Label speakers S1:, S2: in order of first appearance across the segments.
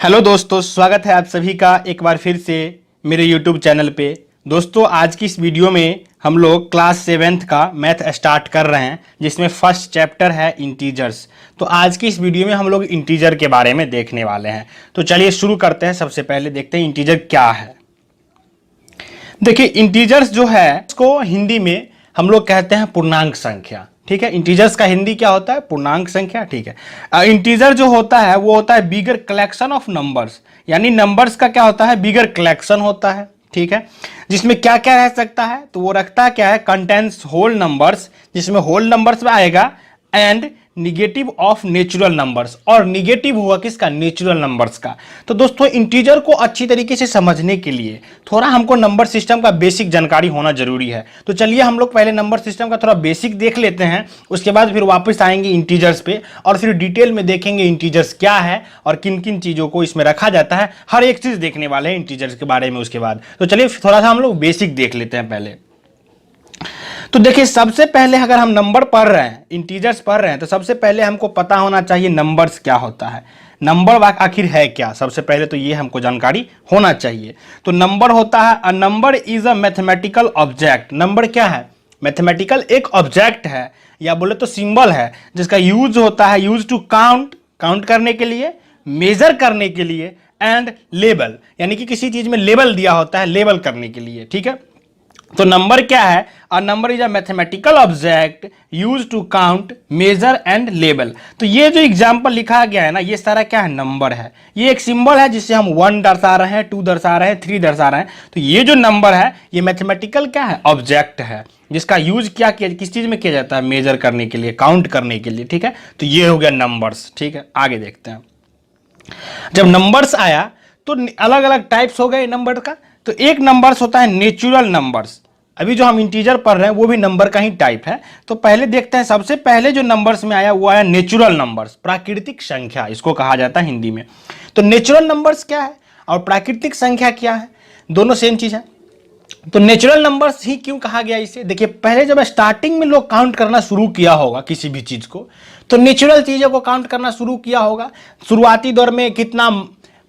S1: Hello दोस्तों, स्वागत है आप सभी का एक बार फिर से मेरे YouTube चैनल पे। दोस्तों, आज की इस वीडियो में हम लोग क्लास 7th का मैथ स्टार्ट कर रहे हैं, जिसमें फर्स्ट चैप्टर है इंटीजर्स। तो आज की इस वीडियो में हम लोग इंटीजर के बारे में देखने वाले हैं। तो चलिए शुरू करते हैं। सबसे पहले देखते हैं इंटीजर क्या है। देखिए, इंटीजर्स जो है इसको हिंदी में हम लोग कहते हैं पूर्णांक संख्या। ठीक है, इंटीजर्स का हिंदी क्या होता है? पूर्णांक संख्या। ठीक है, इंटीजर जो होता है वो होता है बिगर कलेक्शन ऑफ नंबर्स, यानी नंबर्स का क्या होता है? बिगर कलेक्शन होता है। ठीक है, जिसमें क्या क्या रह सकता है? तो वो रखता है क्या है? कंटेंट्स होल नंबर्स, जिसमें होल नंबर्स में आएगा and negative of natural numbers, और निगेटिव हुआ किसका? नेचुरल नंबर्स का। तो दोस्तों, इंटीजर को अच्छी तरीके से समझने के लिए थोड़ा हमको नंबर सिस्टम का बेसिक जानकारी होना जरूरी है। तो चलिए हम लोग पहले नंबर सिस्टम का थोड़ा बेसिक देख लेते हैं, उसके बाद फिर वापस आएंगे इंटीजर्स पे और फिर डिटेल में देखेंगे इंटीजर्स क्या है और किन किन चीज़ों को इसमें रखा जाता है। हर एक चीज़ देखने वाले हैं इंटीजर्स के बारे में उसके बाद। तो चलिए थोड़ा सा हम लोग बेसिक देख लेते हैं पहले। तो देखिए, सबसे पहले अगर हम नंबर पढ़ रहे हैं, इंटीजर्स पढ़ रहे हैं, तो सबसे पहले हमको पता होना चाहिए नंबर्स क्या होता है, नंबर आखिर है क्या। सबसे पहले तो ये हमको जानकारी होना चाहिए। तो नंबर होता है, a number is a mathematical object. Number क्या है? मैथमेटिकल एक ऑब्जेक्ट है, या बोले तो सिंबल है, जिसका यूज होता है यूज टू काउंट, काउंट करने के लिए, मेजर करने के लिए, एंड लेबल, यानी कि किसी चीज में लेबल दिया होता है लेबल करने के लिए। ठीक है, तो नंबर क्या है? A number is a mathematical object use to count, measure and label. तो ये जो एग्जांपल लिखा गया है ना, ये सारा क्या है? नंबर है। ये एक सिंबल है जिससे हम 1 दर्शा रहे हैं, 2 दर्शा रहे हैं, 3 दर्शा रहे हैं। तो ये जो नंबर है ये मैथमेटिकल क्या है? ऑब्जेक्ट है, जिसका यूज क्या किया, किस चीज में किया जाता है? मेजर करने के लिए, काउंट करने के लिए। ठीक है, तो ये हो गया नंबर्स। ठीक है, आगे देखते हैं। जब नंबर्स आया तो अलग अलग टाइप्स हो गए नंबर का। तो एक नंबर्स होता है नेचुरल नंबर्स। अभी जो हम इंटीजर पढ़ रहे हैं वो भी नंबर का ही टाइप है। तो पहले देखते हैं, सबसे पहले जो नंबर्स में आया वो आया नेचुरल नंबर्स, प्राकृतिक संख्या इसको कहा जाता है हिंदी में। तो नेचुरल नंबर्स क्या है और प्राकृतिक संख्या क्या है? दोनों सेम चीज है। तो नेचुरल नंबर्स ही क्यों कहा गया इसे? देखिए, पहले जब स्टार्टिंग में लोग काउंट करना शुरू किया होगा किसी भी चीज को, तो नेचुरल चीजों को काउंट करना शुरू किया होगा। शुरुआती दौर में कितना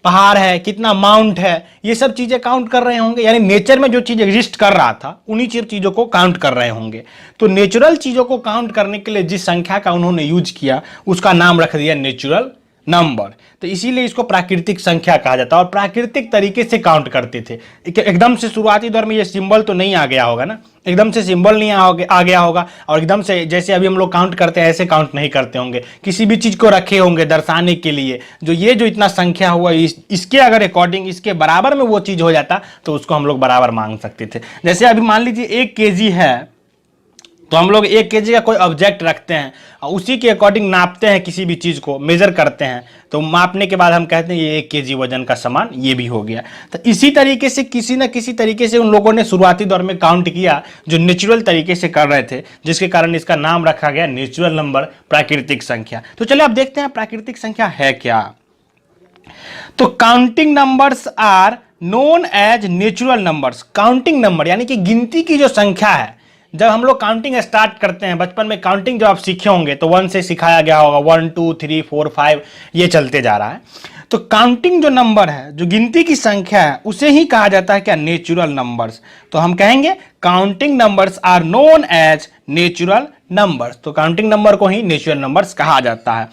S1: पहाड़ है, कितना माउंट है, ये सब चीजें काउंट कर रहे होंगे, यानी नेचर में जो चीज एग्जिस्ट कर रहा था उन्हीं चीजों को काउंट कर रहे होंगे। तो नेचुरल चीजों को काउंट करने के लिए जिस संख्या का उन्होंने यूज किया उसका नाम रख दिया नेचुरल नंबर। तो इसीलिए इसको प्राकृतिक संख्या कहा जाता है, और प्राकृतिक तरीके से काउंट करते थे। एकदम से शुरुआती दौर में ये सिंबल तो नहीं आ गया होगा ना, एकदम से सिंबल नहीं आ गया होगा, और एकदम से जैसे अभी हम लोग काउंट करते हैं ऐसे काउंट नहीं करते होंगे। किसी भी चीज को रखे होंगे दर्शाने के लिए, जो ये जो इतना संख्या हुआ इसके अगर अकॉर्डिंग इसके बराबर में वो चीज हो जाता तो उसको हम लोग बराबर मांग सकते थे। जैसे अभी मान लीजिए 1 kg है, तो हम लोग 1 kg का कोई ऑब्जेक्ट रखते हैं और उसी के अकॉर्डिंग नापते हैं, किसी भी चीज को मेजर करते हैं, तो मापने के बाद हम कहते हैं ये 1 kg वजन का सामान ये भी हो गया। तो इसी तरीके से किसी न किसी तरीके से उन लोगों ने शुरुआती दौर में काउंट किया, जो नेचुरल तरीके से कर रहे थे, जिसके कारण इसका नाम रखा गया नेचुरल नंबर, प्राकृतिक संख्या। तो चलिए अब देखते हैं प्राकृतिक संख्या है क्या। तो counting numbers are known as natural numbers. Counting number यानी कि गिनती की जो संख्या है, जब हम लोग काउंटिंग स्टार्ट करते हैं, बचपन में काउंटिंग जब आप सीखे होंगे तो 1 से सिखाया गया होगा, 1 2 3 4 5 ये चलते जा रहा है। तो काउंटिंग जो नंबर है, जो गिनती की संख्या है, उसे ही कहा जाता है क्या? Natural numbers. तो हम कहेंगे counting numbers are known as natural numbers. तो काउंटिंग नंबर को ही नेचुरल नंबर्स कहा जाता है।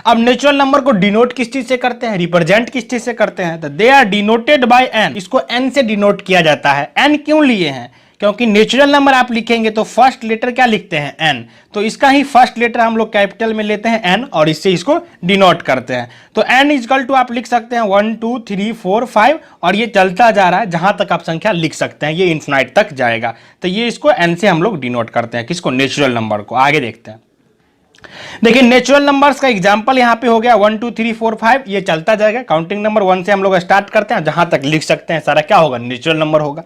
S1: अब नेचुरल नंबर को डिनोट किस चीज से करते हैं, रिप्रेजेंट किस चीज से करते हैं? तो they are denoted by N. इसको एन से डिनोट किया जाता है। एन क्यों लिए हैं? क्योंकि नेचुरल नंबर आप लिखेंगे तो फर्स्ट लेटर क्या लिखते हैं? एन। तो इसका ही फर्स्ट लेटर हम लोग कैपिटल में लेते हैं एन, और इससे इसको डिनोट करते हैं। तो एन इजकल टू आप लिख सकते हैं 1 2 3 4 5, और ये चलता जा रहा है, जहां तक आप संख्या लिख सकते हैं, ये इन्फिनाइट तक जाएगा। तो ये इसको एन से हम लोग डिनोट करते हैं, किसको? नेचुरल नंबर को। आगे देखते हैं। देखिए, नेचुरल नंबर्स का एग्जांपल यहां पे हो गया 1 2 3 4 5, ये चलता जाएगा। काउंटिंग नंबर 1 से हम लोग स्टार्ट करते हैं, जहां तक लिख सकते हैं सारा क्या होगा? नेचुरल नंबर होगा।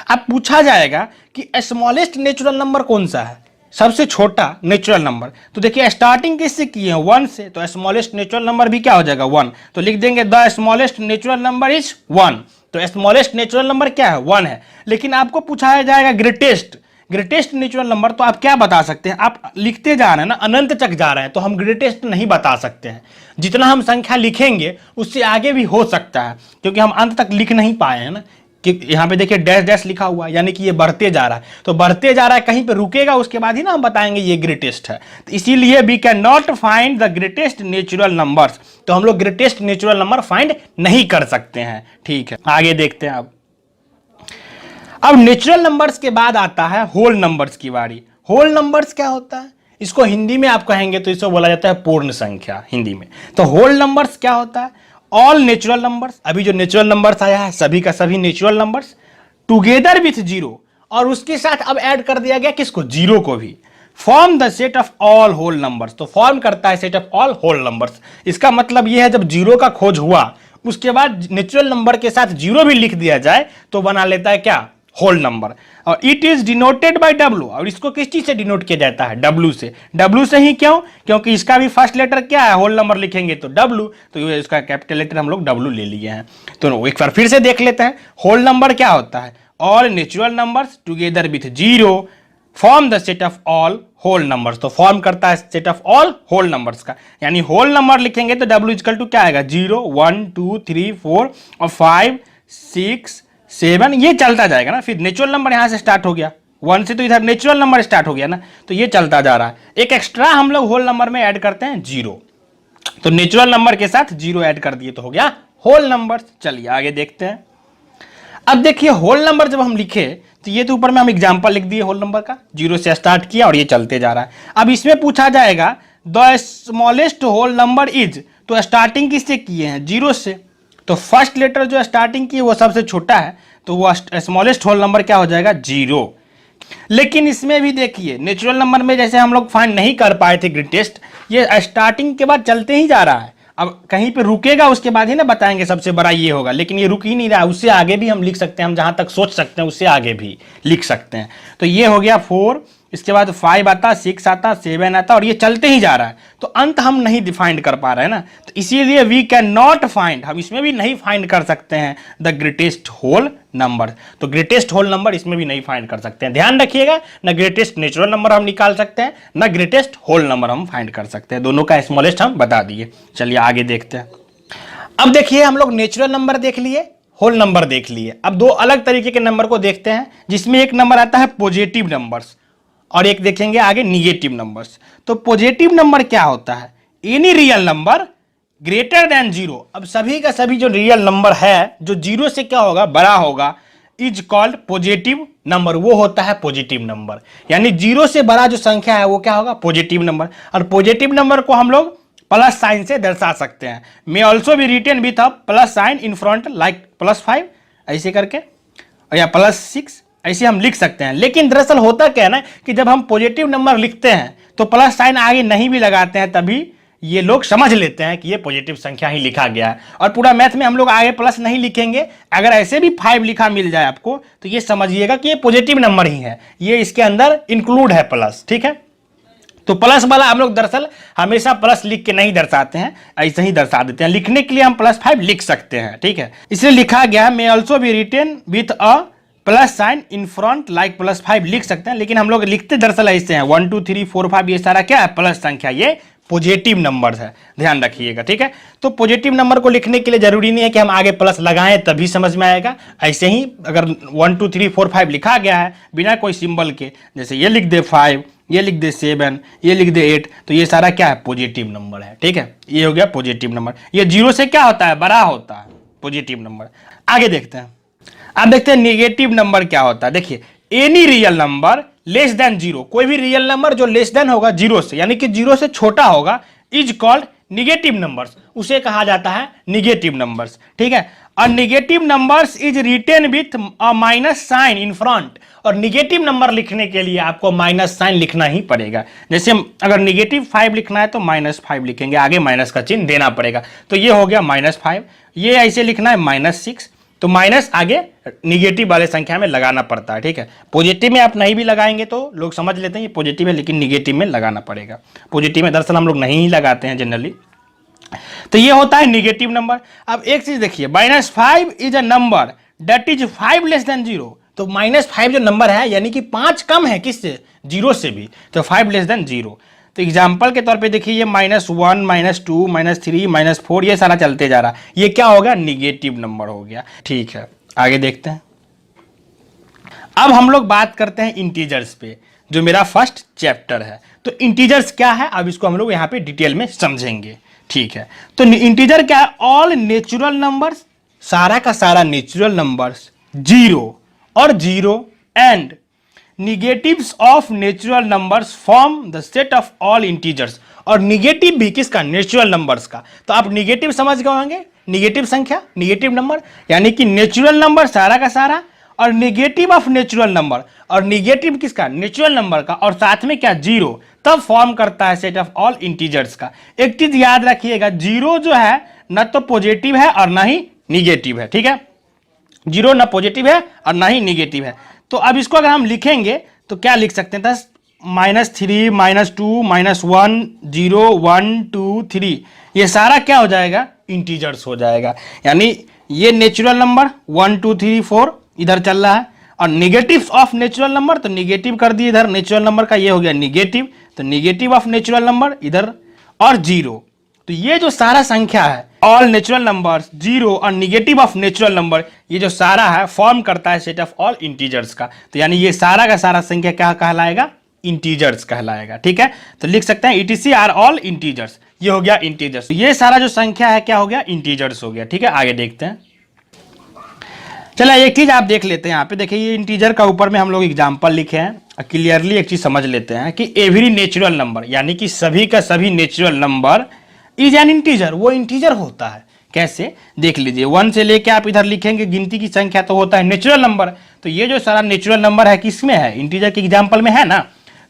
S1: अब पूछा जाएगा कि स्मॉलेस्ट नेचुरल नंबर कौन सा है, सबसे छोटा नेचुरल नंबर। तो देखिए, स्टार्टिंग किससे किए हैं? 1 से, तो स्मॉलेस्ट नेचुरल नंबर भी क्या हो जाएगा? 1। तो लिख देंगे the smallest natural number is 1। तो स्मॉलेस्ट नेचुरल नंबर क्या है? 1 है। लेकिन आपको पूछा जाएगा ग्रेटेस्ट, ग्रेटेस्ट नेचुरल नंबर तो आप क्या बता सकते हैं, आप लिखते जा रहे हैं ना, अनंत तक जा रहे हैं, तो हम ग्रेटेस्ट नहीं बता सकते हैं। जितना हम संख्या लिखेंगे उससे आगे भी हो सकता है, क्योंकि हम अंत तक लिख नहीं पाए हैं ना। कि यहाँ पे देखिए डैश डैश लिखा हुआ है, यानी कि ये बढ़ते जा रहा है, तो बढ़ते जा रहा है, कहीं पे रुकेगा उसके बाद ही ना हम बताएंगे ये ग्रेटेस्ट है। तो इसीलिए we can not find the greatest natural numbers, तो हम लोग ग्रेटेस्ट नेचुरल नंबर फाइंड नहीं कर सकते हैं। ठीक है, आगे देखते हैं। अब नेचुरल नंबर्स के बाद आता है होल नंबर्स की बारी। होल नंबर्स क्या होता है, इसको हिंदी में आप कहेंगे तो इसको बोला जाता है पूर्ण संख्या हिंदी में। तो होल नंबर्स क्या होता है, ऑल नेचुरल नंबर्स, अभी जो नेचुरल नंबर्स आया है सभी का सभी natural numbers together with zero, और उसके साथ अब ऐड कर दिया गया किसको, जीरो को भी, form the set of all whole numbers, तो फॉर्म करता है set of all whole numbers. इसका मतलब यह है जब जीरो का खोज हुआ उसके बाद नेचुरल नंबर के साथ जीरो भी लिख दिया जाए तो बना लेता है क्या, होल नंबर। और it is denoted by W, और इसको किस चीज से डिनोट किया जाता है, डब्ल्यू से। डब्ल्यू से ही क्यों, क्योंकि इसका भी फर्स्ट लेटर क्या है, होल नंबर लिखेंगे तो डब्ल्यू, तो इसका कैपिटल लेटर हम लोग डब्ल्यू ले लिए हैं। तो एक बार फिर से देख लेते हैं, होल नंबर क्या होता है, all natural numbers together with zero form the set of all whole numbers, तो फॉर्म करता है set of all whole numbers का। यानी होल नंबर लिखेंगे तो डब्ल्यू इक्वल टू क्या आएगा, 0 1 2 3 4 और 5 6 7, ये चलता जाएगा ना। फिर नेचुरल नंबर यहां से स्टार्ट हो गया, 1 से तो इधर नेचुरल नंबर स्टार्ट हो गया ना, तो ये चलता जा रहा है। एक एक्स्ट्रा हम लोग होल नंबर में ऐड करते हैं 0, तो नेचुरल नंबर के साथ 0 ऐड कर दिए तो हो गया होल नंबर। चलिए आगे देखते हैं। अब देखिए होल नंबर जब हम लिखे तो ये तो ऊपर में हम एग्जांपल लिख दिए होल नंबर का, 0 से स्टार्ट किया और ये चलते जा रहा है। अब इसमें पूछा जाएगा the smallest whole number is, तो स्टार्टिंग किससे किए हैं, 0 से, तो फर्स्ट लेटर जो स्टार्टिंग की वो सबसे छोटा है, तो वो स्मॉलेस्ट होल नंबर क्या हो जाएगा, 0। लेकिन इसमें भी देखिए नेचुरल नंबर में जैसे हम लोग फाइंड नहीं कर पाए थे ग्रेटेस्ट, ये स्टार्टिंग के बाद चलते ही जा रहा है। अब कहीं पे रुकेगा उसके बाद ही ना बताएंगे सबसे बड़ा ये होगा, लेकिन ये रुक ही नहीं रहा है, उससे आगे भी हम लिख सकते हैं, हम जहां तक सोच सकते हैं उससे आगे भी लिख सकते हैं। तो ये हो गया 4, इसके बाद 5 आता, 6 आता, 7 आता, और ये चलते ही जा रहा है, तो अंत हम नहीं डिफाइंड कर पा रहे हैं ना, तो इसीलिए वी कैन नॉट फाइंड, हम इसमें भी नहीं फाइंड कर सकते हैं द ग्रेटेस्ट होल नंबर। तो ग्रेटेस्ट होल नंबर इसमें भी नहीं फाइंड कर सकते हैं, ध्यान रखिएगा, ना ग्रेटेस्ट नेचुरल नंबर हम निकाल सकते हैं, ना ग्रेटेस्ट होल नंबर हम फाइंड कर सकते हैं, दोनों का स्मॉलेस्ट हम बता दिए। चलिए आगे देखते हैं। अब देखिए हम लोग नेचुरल नंबर देख लिए, होल नंबर देख लिए, अब दो अलग तरीके के नंबर को देखते हैं, जिसमें एक नंबर आता है पॉजिटिव नंबर्स और एक देखेंगे आगे निगेटिव नंबर्स। तो पॉजिटिव नंबर क्या होता है, any real number greater than 0, अब सभी का सभी जो रियल नंबर है जो 0 से क्या होगा, बड़ा होगा, इज कॉल्ड पॉजिटिव नंबर, वो होता है पॉजिटिव नंबर। यानी 0 से बड़ा जो संख्या है वो क्या होगा, पॉजिटिव नंबर। और पॉजिटिव नंबर को हम लोग प्लस साइन से दर्शा सकते हैं, may also be written with a plus sign in front, like +5 ऐसे करके, या +6 ऐसे हम लिख सकते हैं। लेकिन दरअसल होता क्या है ना कि जब हम पॉजिटिव नंबर लिखते हैं तो प्लस साइन आगे नहीं भी लगाते हैं, तभी ये लोग समझ लेते हैं कि ये पॉजिटिव संख्या ही लिखा गया है। और पूरा मैथ में हम लोग आगे प्लस नहीं लिखेंगे, अगर ऐसे भी 5 लिखा मिल जाए आपको तो ये समझिएगा कि ये पॉजिटिव नंबर ही है, ये इसके अंदर इंक्लूड है प्लस, ठीक है। तो प्लस वाला हम लोग दरअसल हमेशा प्लस लिख के नहीं दर्शाते हैं, ऐसे ही दर्शा देते हैं। लिखने के लिए हम +5 लिख सकते हैं, ठीक है, इसलिए लिखा गया may also be written with a plus sign in front like +5 लिख सकते हैं। लेकिन हम लोग लिखते दरअसल ऐसे हैं, 1 2 3 4 5, ये सारा क्या है, प्लस संख्या, ये पॉजिटिव नंबर है, ध्यान रखिएगा, ठीक है। तो पॉजिटिव नंबर को लिखने के लिए जरूरी नहीं है कि हम आगे प्लस लगाएं तभी समझ में आएगा, ऐसे ही अगर 1 2 3 4 5 लिखा गया है बिना कोई सिंबल के, जैसे ये लिख दे 5, ये लिख दे 7, ये लिख दे 8, तो ये सारा क्या है, पॉजिटिव नंबर है, ठीक है। ये हो गया पॉजिटिव नंबर, ये 0 से क्या होता है, बड़ा होता है, पॉजिटिव नंबर। आगे देखते हैं। अब देखते हैं निगेटिव नंबर क्या होता है। देखिए any real number less than 0, कोई भी रियल नंबर जो लेस देन होगा 0 से, यानी कि 0 से छोटा होगा, इज कॉल्ड निगेटिव नंबर्स, उसे कहा जाता है निगेटिव नंबर्स, ठीक है। और negative numbers is written with a minus sign in front, और निगेटिव नंबर लिखने के लिए आपको माइनस साइन लिखना ही पड़ेगा। जैसे अगर -5 लिखना है तो -5 लिखेंगे, आगे माइनस का चिन्ह देना पड़ेगा, तो ये हो गया -5। ये ऐसे लिखना है -6, तो माइनस आगे निगेटिव वाले संख्या में लगाना पड़ता है, ठीक है। पॉजिटिव में आप नहीं भी लगाएंगे तो लोग समझ लेते हैं ये पॉजिटिव है, लेकिन निगेटिव में लगाना पड़ेगा। पॉजिटिव में दरअसल हम लोग नहीं ही लगाते हैं जनरली। तो ये होता है निगेटिव नंबर। अब एक चीज देखिए, -5 is a number that is 5 less than 0, तो -5 जो नंबर है यानी कि 5 कम है किससे, 0 से भी, तो 5 लेस देन 0। तो एग्जाम्पल के तौर पे देखिए ये -1 -2 -3 -4 ये सारा चलते जा रहा है, ये क्या हो गया, निगेटिव नंबर हो गया। ठीक है आगे देखते हैं। अब हम लोग बात करते हैं इंटीजर्स पे, जो मेरा फर्स्ट चैप्टर है। तो इंटीजर्स क्या है, अब इसको हम लोग यहाँ पे डिटेल में समझेंगे। ठीक है, तो इंटीजर क्या है, ऑल नेचुरल नंबर्स, सारा का सारा नेचुरल नंबर्स, 0 और 0 and negatives of natural numbers form the set of all integers. और निगेटिव भी किसका, नेचुरल नंबर्स का। तो आप निगेटिव समझ गए होंगे, निगेटिव संख्या, निगेटिव नंबर, यानी कि नेचुरल नंबर सारा का सारा और निगेटिव ऑफ नेचुरल नंबर, और निगेटिव किसका, नेचुरल नंबर का, और साथ में क्या, 0, तब फॉर्म करता है सेट ऑफ ऑल इंटीजर्स का। एक चीज याद रखिएगा, 0 जो है न तो पॉजिटिव है और ना ही निगेटिव है। ठीक है, 0 ना पॉजिटिव है और ना ही निगेटिव है। तो अब इसको अगर हम लिखेंगे तो क्या लिख सकते हैं, -3 -2 -1 0 1 2 3, ये सारा क्या हो जाएगा, इंटीजर्स हो जाएगा। यानी ये नेचुरल नंबर 1 2 3 4 इधर चल रहा है, और निगेटिव ऑफ नेचुरल नंबर तो निगेटिव कर दिए इधर, नेचुरल नंबर का ये हो गया निगेटिव, तो निगेटिव ऑफ नेचुरल नंबर इधर, और 0। तो ये जो सारा संख्या है, ऑल नेचुरल नंबर्स, 0 और निगेटिव ऑफ नेचुरल नंबर, ये जो सारा है फॉर्म करता है सेट ऑफ ऑल इंटीजर्स का। तो यानी ये सारा का सारा संख्या क्या कहलाएगा, इंटीजर्स कहलाएगा। ठीक है, तो लिख सकते हैं ETC आर ऑल इंटीजर्स, ये हो गया इंटीजर्स। ये सारा जो संख्या है क्या हो गया, इंटीजर्स हो गया। ठीक है, आगे देखते हैं। चलिए एक चीज आप देख लेते हैं, यहाँ पे देखिए ये इंटीजर का ऊपर में हम लोग एग्जाम्पल लिखे हैं, क्लियरली एक चीज समझ लेते हैं कि एवरी नेचुरल नंबर, यानी कि सभी का सभी natural number is an integer, वो इंटीजर होता है। कैसे, देख लीजिए, 1 से लेके आप इधर लिखेंगे गिनती की संख्या तो होता है नेचुरल नंबर। तो ये जो सारा नेचुरल नंबर है किसमें है, इंटीजर के एग्जाम्पल में है ना।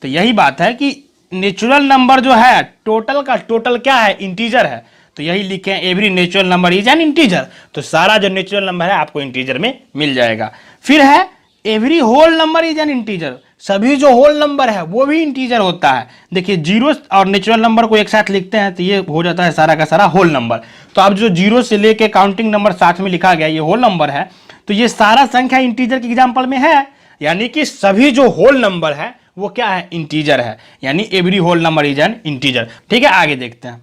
S1: तो यही बात है कि नेचुरल नंबर जो है टोटल का टोटल क्या है, इंटीजर है। तो यही लिखे every natural number is an integer, तो सारा जो नेचुरल नंबर है आपको इंटीजर में मिल जाएगा। फिर है every whole number is an integer, सभी जो होल नंबर है वो भी इंटीजर होता है। देखिए 0 और नेचुरल नंबर को एक साथ लिखते हैं तो ये हो जाता है सारा का सारा होल नंबर। तो अब जो 0 से लेके काउंटिंग नंबर साथ में लिखा गया ये होल नंबर है, तो ये सारा संख्या इंटीजर के एग्जाम्पल में है। यानी कि सभी जो होल नंबर है वो क्या है, इंटीजर है, यानी every whole number is an integer. ठीक है, आगे देखते हैं।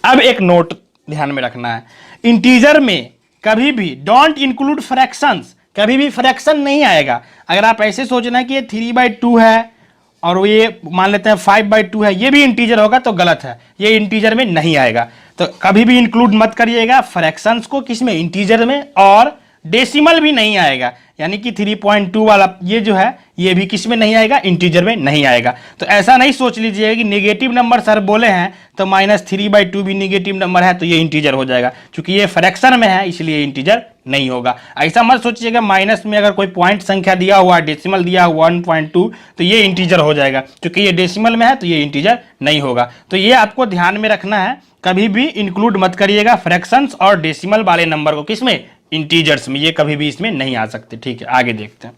S1: अब एक नोट ध्यान में रखना है, इंटीजर में कभी भी डोंट इंक्लूड फ्रैक्शंस, कभी भी फ्रैक्शन नहीं आएगा। अगर आप ऐसे सोचना कि ये 3/2 है और ये मान लेते हैं 5/2 है, ये भी इंटीजर होगा तो गलत है, ये इंटीजर में नहीं आएगा। तो कभी भी इंक्लूड मत करिएगा फ्रैक्शंस को, किसमें, इंटीजर में, और डेसिमल भी नहीं आएगा। यानी कि 3.2 वाला ये जो है ये भी किस में नहीं आएगा, इंटीजर में नहीं आएगा। तो ऐसा नहीं सोच लीजिएगा कि नेगेटिव नंबर सर बोले हैं तो -3/2 भी नेगेटिव नंबर है तो ये इंटीजर हो जाएगा, क्योंकि ये फ्रैक्शन में है इसलिए इंटीजर नहीं होगा। ऐसा मत सोचिएगा माइनस में अगर कोई पॉइंट संख्या दिया हुआ, डेसिमल दिया हुआ 1.2 तो ये इंटीजर हो जाएगा, क्योंकि ये डेसिमल में है तो ये इंटीजर नहीं होगा। तो ये आपको ध्यान में रखना है, कभी भी इंक्लूड मत करिएगा फ्रैक्शंस और डेसिमल वाले नंबर को, किसमें, इंटीजर्स में, ये कभी भी इसमें नहीं आ सकते। ठीक है, आगे देखते हैं।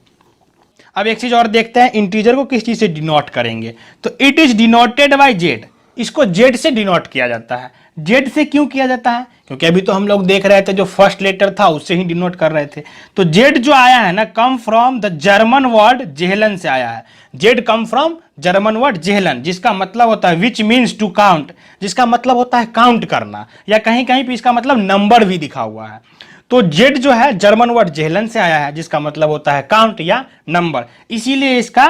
S1: अब एक चीज और देखते हैं, इंटीजर को किस चीज से डिनोट करेंगे, तो it is denoted by Z, इसको जेड से डिनोट किया जाता है। जेड से क्यों किया जाता है, क्योंकि अभी तो हम लोग देख रहे थे जो फर्स्ट लेटर था उससे ही डिनोट कर रहे थे। तो जेड जो आया है ना, come from the German word जेहलन से आया है। Z come from German word जेहलन, जिसका मतलब होता है विच मीन्स टू काउंट, जिसका मतलब होता है काउंट करना, या कहीं कहीं पे इसका मतलब नंबर भी दिखा हुआ है। तो जेड जो है जर्मन वर्ड जेहलन से आया है, जिसका मतलब होता है काउंट या नंबर, इसीलिए इसका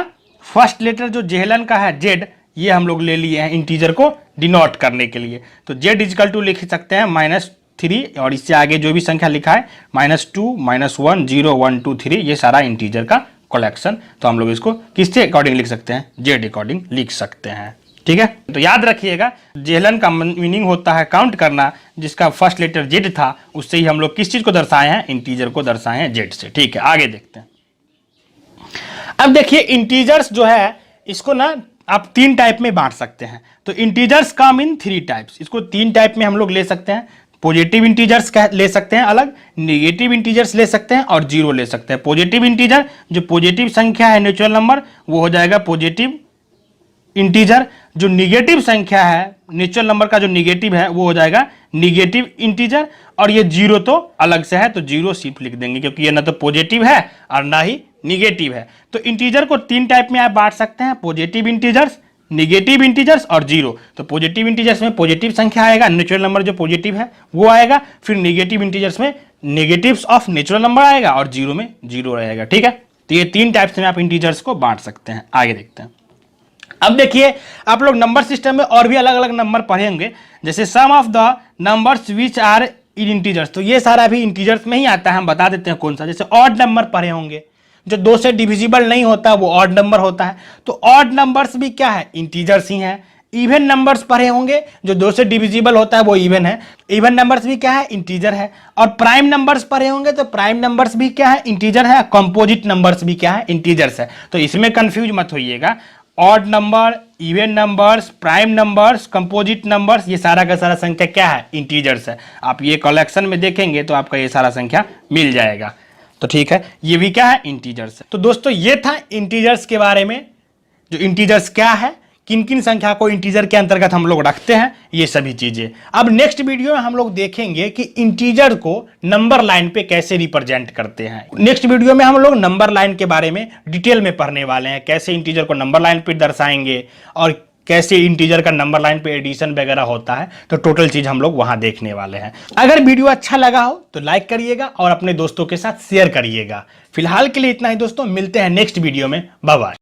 S1: फर्स्ट लेटर जो जेहलन का है जेड, ये हम लोग ले लिए हैं इंटीजर को डिनोट करने के लिए। तो जेड इजकल टू लिख सकते हैं -3, और इससे आगे जो भी संख्या लिखा है -2 -1 0 1 2 3, ये सारा इंटीजर का कलेक्शन। तो हम लोग इसको किसके अकॉर्डिंग लिख सकते हैं, जेड अकॉर्डिंग लिख सकते हैं। ठीक है, तो याद रखिएगा जेहलन का मीनिंग होता है काउंट करना, जिसका फर्स्ट लेटर जेड था उससे ही हम लोग किस चीज को दर्शाए हैं, इंटीजर को दर्शाए हैं जेड से। ठीक है, आगे देखते हैं। अब देखिए इंटीजर्स जो है इसको ना आप 3 टाइप में बांट सकते हैं। तो इंटीजर्स कम इन 3 टाइप्स, इसको 3 टाइप में हम लोग ले सकते हैं। पॉजिटिव इंटीजर्स ले सकते हैं अलग, नेगेटिव इंटीजर्स ले सकते हैं, और 0 ले सकते हैं। पॉजिटिव इंटीजर जो पॉजिटिव संख्या है नेचुरल नंबर, वो हो जाएगा पॉजिटिव इंटीजर। जो निगेटिव संख्या है नेचुरल नंबर का जो निगेटिव है वो हो जाएगा निगेटिव इंटीजर। और ये 0 तो अलग से है, तो 0 सिर्फ लिख देंगे, क्योंकि ये ना तो पॉजिटिव है और ना ही निगेटिव है। तो इंटीजर को 3 टाइप में आप बांट सकते हैं, पॉजिटिव इंटीजर्स, निगेटिव इंटीजर्स और जीरो। तो पॉजिटिव इंटीजर्स में पॉजिटिव संख्या आएगा, नेचुरल नंबर जो पॉजिटिव है वो आएगा, फिर निगेटिव इंटीजर्स में नेगेटिव्स ऑफ नेचुरल नंबर आएगा और जीरो में जीरो रहेगा। ठीक है, तो ये 3 टाइप्स में आप इंटीजर्स को बांट सकते हैं। आगे देखते हैं। अब देखिए आप लोग नंबर सिस्टम में और भी अलग अलग नंबर पढ़ेंगे, जैसे sum of the numbers which are in integers, तो ये सारा भी इंटीजर्स में ही आता है, हम बता देते हैं कौन सा। जैसे ऑड नंबर पढ़े होंगे, जो 2 से डिविजिबल नहीं होता वो ऑड नंबर होता है, तो ऑड नंबर्स भी क्या है, इंटीजर्स ही हैं। इवन नंबर्स पढ़े होंगे, जो 2 से डिविजिबल होता है वो इवन है, इवन नंबर्स भी क्या है, इंटीजर है। और प्राइम नंबर्स पढ़े होंगे, तो प्राइम नंबर्स भी क्या है, इंटीजर है। कंपोजिट नंबर्स भी क्या है, इंटीजर्स है। तो इसमें कंफ्यूज मत होइएगा, odd number, even numbers, prime numbers, composite numbers, ये सारा का सारा संख्या क्या है, इंटीजर्स है। आप ये कलेक्शन में देखेंगे तो आपका ये सारा संख्या मिल जाएगा। तो ठीक है, ये भी क्या है, इंटीजर्स है। तो दोस्तों ये था इंटीजर्स के बारे में, जो इंटीजर्स क्या है, किन किन संख्या को इंटीजर के अंतर्गत हम लोग रखते हैं, ये सभी चीजें। अब नेक्स्ट वीडियो में हम लोग देखेंगे कि इंटीजर को नंबर लाइन पे कैसे रिप्रेजेंट करते हैं। नेक्स्ट वीडियो में हम लोग नंबर लाइन के बारे में डिटेल में पढ़ने वाले हैं, कैसे इंटीजर को नंबर लाइन पे दर्शाएंगे और कैसे इंटीजर का नंबर लाइन पे एडिशन वगैरह होता है। तो टोटल चीज हम लोग वहां देखने वाले हैं। अगर वीडियो अच्छा लगा हो तो लाइक करिएगा और अपने दोस्तों के साथ शेयर करिएगा। फिलहाल के लिए इतना ही दोस्तों, मिलते हैं नेक्स्ट वीडियो में। Bye bye.